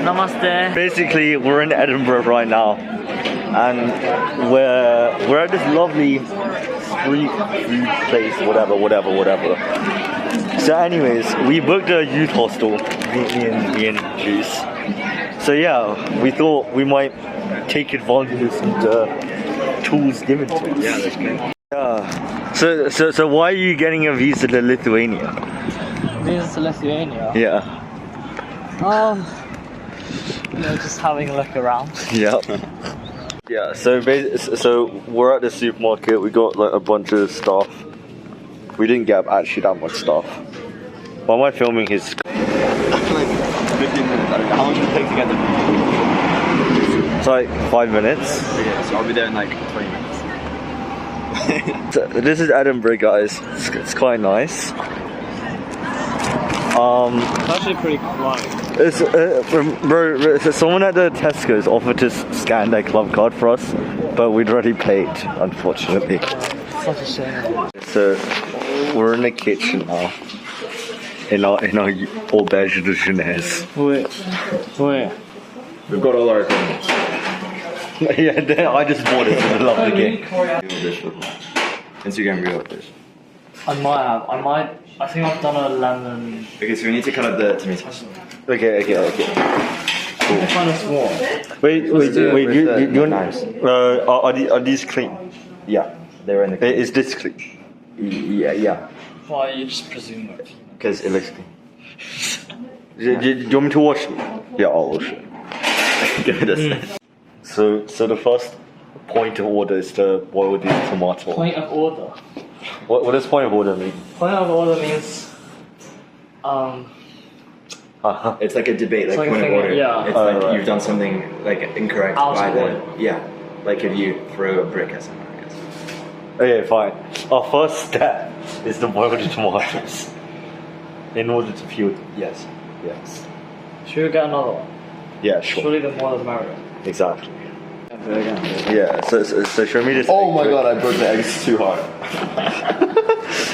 Namaste. Basically, we're in Edinburgh right now, and we're at this lovely street food place, whatever. So, anyways, we booked a youth hostel, me and Juice. So yeah, we thought we might take advantage of some tools given to us. Yeah, that's good. Yeah. So why are you getting a visa to Lithuania? Visa to Lithuania? Yeah. Just having a look around. Yeah. Yeah. So we're at the supermarket. We got like a bunch of stuff. We didn't get actually that much stuff. Why am I filming his? Like 15 minutes. I don't know. How long does it take to get there? It's like 5 minutes. Okay, so I'll be there in like 20 minutes. So this is Edinburgh, guys. It's quite nice. It's actually pretty quiet. So someone at the Tesco's offered to scan their club card for us, but we'd already paid, unfortunately. Such a shame. So we're in the kitchen now. In our auberge de jeunesse. Wait. We've got all our equipment. Yeah, I just bought it for the love of the game. Instagram reel fish. I think I've done a lemon. Okay, so we need to cut up the tomatoes. Okay. I find a small. Wait. You want knives? Are these clean? Yeah, they were in the. Is this clean? Yeah. Why you just presume it? Because it looks clean. Do you want me to wash it? Yeah, I'll wash it. Give it a second. So the first point of order is to boil the tomato. Point of order. What does point of order mean? Point of order means It's like a debate, like like a point of thing, order. yeah. It's like right. you've done something like incorrect Out by of the order. like if you throw a brick at someone, I guess. Okay, fine. Our first step is to boil the tomatoes in order to peel them. Yes. should we get another one? Yeah, sure. Surely the more the merrier. Exactly. Yeah. So show me this. Oh my god, I broke the eggs too hard.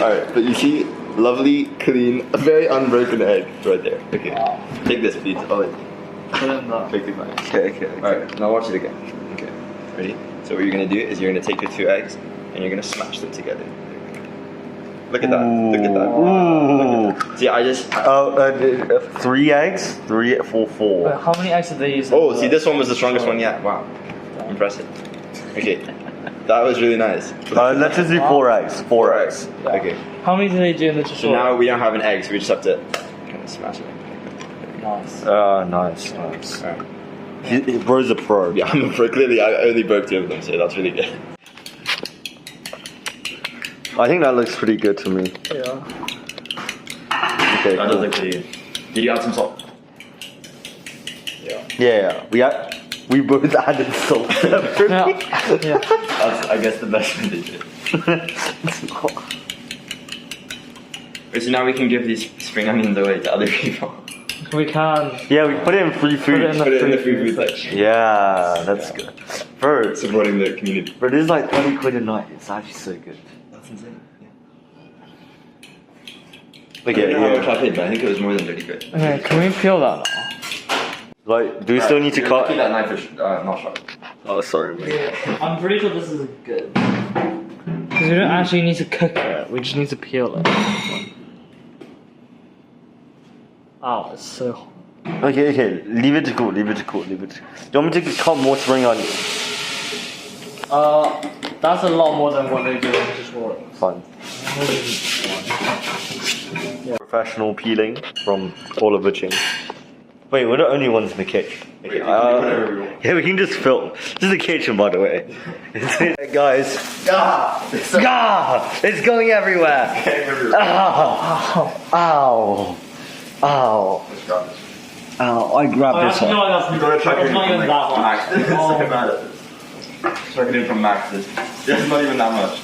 Alright, but you see, lovely, clean, a very unbroken egg right there. Okay. Take this, please. Oh, wait. Put it in the. Take the knife. Okay. Alright, now watch it again. Okay. Ready? So what you're gonna do is you're gonna take your 2 eggs and you're gonna smash them together. Look at that. Look at that. Ooh. See, I just. 3 eggs. 3 for 4. Wait, how many eggs did they use? Oh, see, this one was the strongest one yet. Wow. Impressive. Okay. That was really nice. Let's just do 4 eggs. 4 eggs. Okay. How many did they do in the So tutorial? now we don't have an egg, so we just have to kind of smash it. Nice. Nice. Alright. Bro's a pro. Yeah, I'm a pro. Clearly, I only broke 2 of them, so that's really good. I think that looks pretty good to me. Yeah. Okay. That does Cool. look pretty good. Did you add some salt? Yeah. Yeah. We both added salt. Yeah. That's, I guess, the best way to do it. Wait, so now we can give these spring onions away to other people. We can. Yeah, we put it in free food. Put it in the Put it in the free free food section. Yeah, that's good. Bro, Supporting the community. this is like 20 quid a night. It's actually so good. That's insane. Okay, I don't know how much I paid, but I think it was more than 30 quid. Okay, can we peel that now? Like, do we still need to cut? Keep that knife is not sharp. Oh, sorry, mate. I'm pretty sure this is good. Because we don't actually need to cook it, we just need to peel it. Oh, it's so hot. Okay. Leave it to cool. Do you want me to cut more spring onions? That's a lot more than what they do in the tutorial. Fine. Professional peeling from Oliver Ching. Wait, we're the only ones in the kitchen. Okay, yeah, we can just film. This is the kitchen, by the way. Guys. It's going everywhere. Ow. Ow, I grabbed this one. You gotta chuck it in not from even that much. Max. Chuck it in from Max. There's not even that much.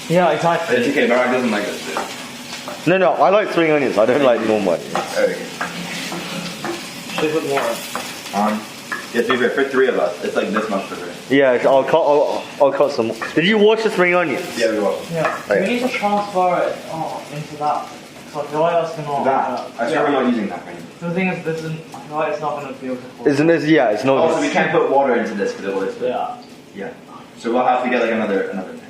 Yeah, exactly. It's okay, Barack doesn't like this shit. No, I like spring onions. I don't like normal onions. Okay. Should put more. Yeah, to be fair, for 3 of us, it's like this much for 3. Yeah, I'll cut some. Did you wash the spring onions? Yeah, we will. Yeah. We need to transfer it into that. So I feel like that's gonna. I swear we're not using that for anything. The thing is, this isn't. I feel like it's not gonna feel good. Isn't this? Yeah, it's not. Also, we can't put water into this because it will explode. Yeah. Yeah. So we'll have to get like another thing.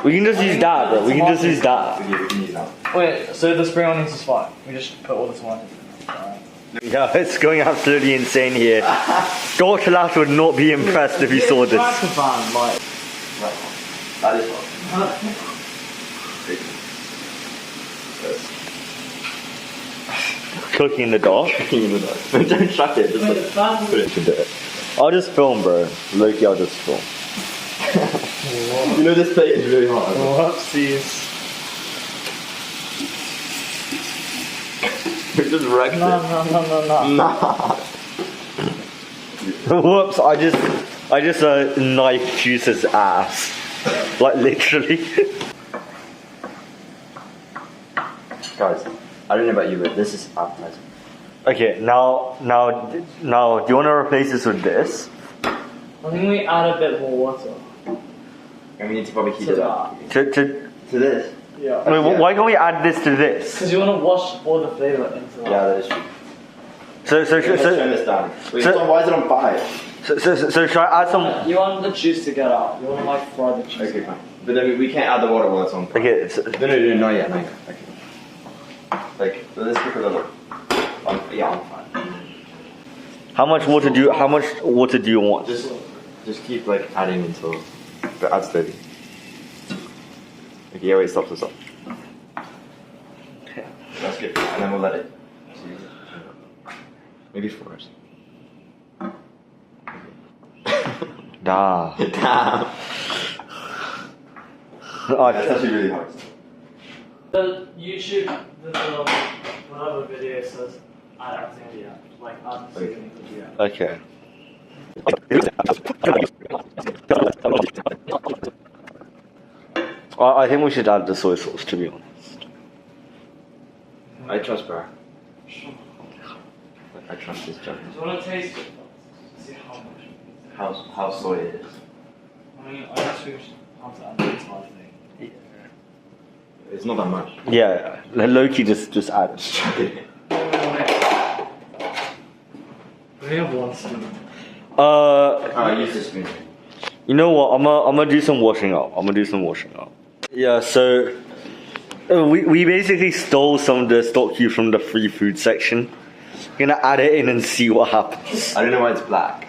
We can just use that, bro. We can just use that. Okay, we can use that. Wait, so the spring onions is fine. We just put all the tomatoes in. Alright. Yeah, it's going absolutely insane here. Dr. Lash would not be impressed if he saw this. That's a van, like. Right. That is fine. Cooking in the dark. Don't chuck it. Just Wait, like, the fan. put it into it. I'll just film, bro. Loki, I'll just film. You know this plate is really hard. Whoopsies. You just wrecked it. No. Nah. Whoops! I just knife Juice's ass, like literally. Guys, I don't know about you, but this is appetizing. Okay, now, do you want to replace this with this? I think we add a bit more water. And we need to probably heat To it up. that. To this? Yeah. wait, why can't we add this to this? Because you want to wash all the flavour into that. Yeah, that is true. So Let's turn this down. Wait, so- why is it on 5? so should I add some? You want the juice to get out. You want to like fry the juice. Okay, fine. But then we can't add the water while it's on 5. Okay, so, No, not yet. Not yet. Okay. Like, let's cook a little. On 5. how much water do you want? Just keep like adding until. But add slowly. Okay, yeah, wait, stop. Okay. That's good. And then we'll let it. Maybe 4 hours. Da. Damn. That's actually really hard. The YouTube, whatever video says, add everything yeah. Like add the seasoning to yeah. Okay. I think we should add the soy sauce, to be honest. I trust Bar. I trust this judge. Do you want to taste it first? See how much. How soy it is. I mean, I guess we should have to add the entire thing. It's not that much. Yeah, Loki just add it. We only have one spoon. I use this spoon. You know what? I'm gonna do some washing up. Yeah. So we basically stole some of the stock cube from the free food section. Gonna add it in and see what happens. I don't know why it's black.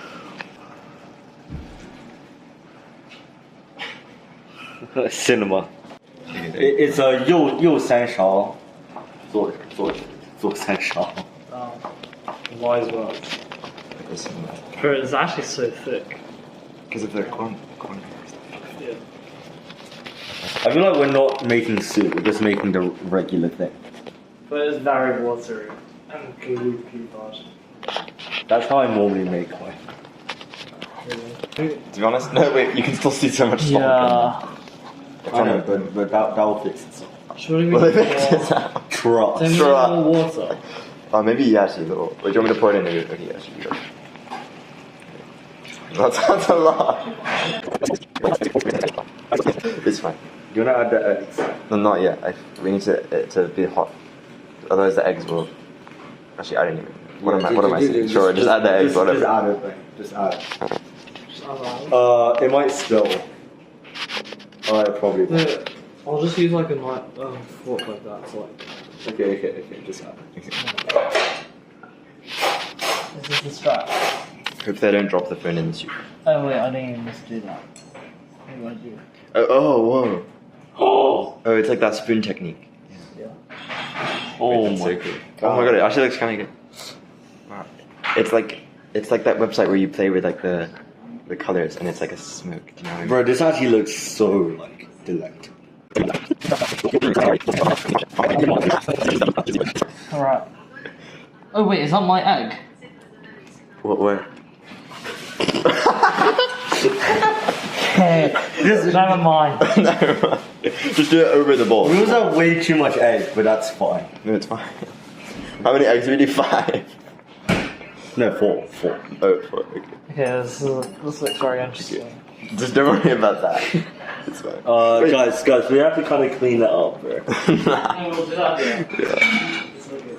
Cinema. It's a 右三勺做三勺。 Wise work. Bro, it's actually so thick. Because of the corn. Yeah. I feel like we're not making soup. We're just making the regular thing. But it's very watery and gloopy version. That's how I normally make mine. To be honest, no, wait, you can still see so much salt. Yeah. I know, but that will fix itself. Surely we Well, need it fixes more. out. Trust. Then we need Try. more water. Maybe actually a little. Wait, do you want me to pour it in? Okay, actually, you go. That's a lot. It's fine. Do you wanna add the eggs? No, not yet. We need it to be hot. Otherwise, the eggs will. Actually, I didn't even. What am I saying? Sure, just add the eggs. Whatever. Just add it. Man. Just add it. Just add that. It might spill. Alright, probably. No, I'll just use like a fork like that. So like, Okay. Just add it. this is the strap. Hope they don't drop the phone in the soup. Oh wait, I didn't even just do that. Maybe I do. Whoa. Oh, it's like that spoon technique. Yeah. Oh That's my so cool. Oh my god, it actually looks kind of good. Wow. It's like that website where you play with like the colors and it's like a smoke. You know what I mean? Bro, this actually looks so like delectable. Alright. Oh wait, is that my egg? What? Where? Never mind. Never mind. Just do it over the bowl. We also have way too much egg, but that's fine. No, it's fine. How many eggs? We need 5. No, 4. Oh, 4. Okay. Okay, this looks very interesting. Just don't worry about that. It's fine. Wait. Guys, we have to kind of clean that up, bro. We'll do that, yeah.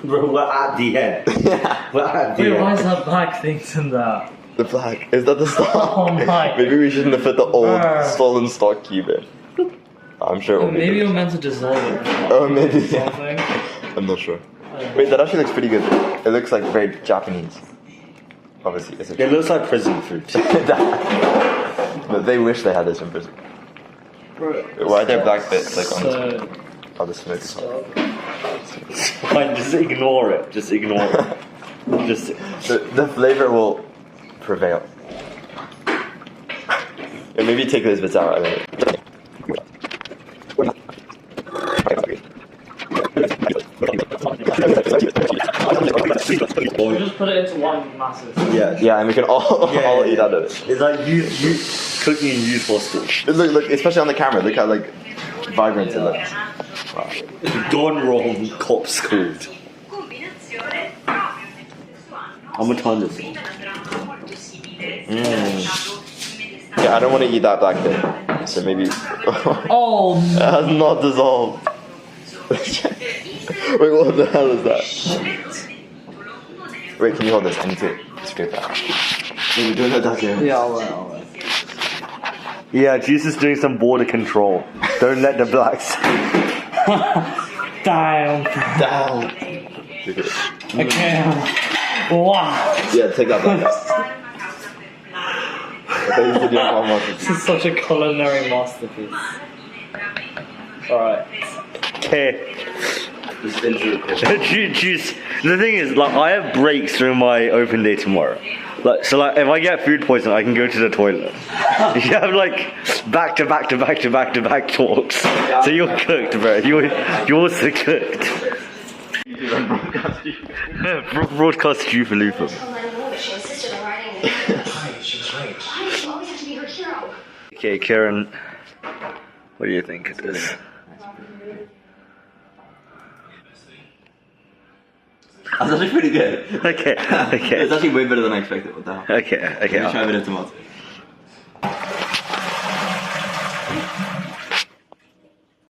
Bro, we're at the end. Yeah. We're at the Wait, why end. is that black thing in there? The flag. Is that the stock? Oh my. Maybe we shouldn't have put the old Brr. stolen stock cube in. I'm sure it will be Maybe good. you're meant to dissolve it. Oh, maybe. Or Yeah. something. I'm not sure. Wait, that actually looks pretty good. It looks like very Japanese. Obviously, it's a It looks like prison food. But they wish they had this in prison. Why are there black bits like on this? So, Oh, the smoke is hot. Fine, just ignore it. Just ignore it. Just. The flavor will prevail. Yeah, maybe take those bits out. I mean. we'll just put it into one massive. Yeah. Yeah, and we can all eat out of it. It's like you cooking in youth hostel. Look, especially on the camera. Look how like vibrant it looks. Wow. Gone wrong cop schooled. How much time is it? Yeah, I don't want to eat that black bit. So maybe it Oh has not dissolved. Wait, what the hell is that? Wait, can you hold this? I need to scrape that. Wait, we're doing that down here. yeah, alright. Yeah, Juice is doing some border control. Don't let the blacks. Damn. Down. Okay. Wow. Yeah, take that back. I thought you said you had one more. This is such a culinary masterpiece. Alright. Okay. Just intro. Juice. The thing is, like, I have breaks during my open day tomorrow. Like, so, like, if I get food poisoning, I can go to the toilet. You have like back to back talks. So you're cooked, bro. You're also cooked. Broadcast you for Lupa. She insisted on writing it. She's right. Why do you always have to be her hero? Okay, Karen, what do you think of this? That's actually pretty good. Okay. It's actually way better than I expected. What the hell? Okay. Let me try a bit of tomato.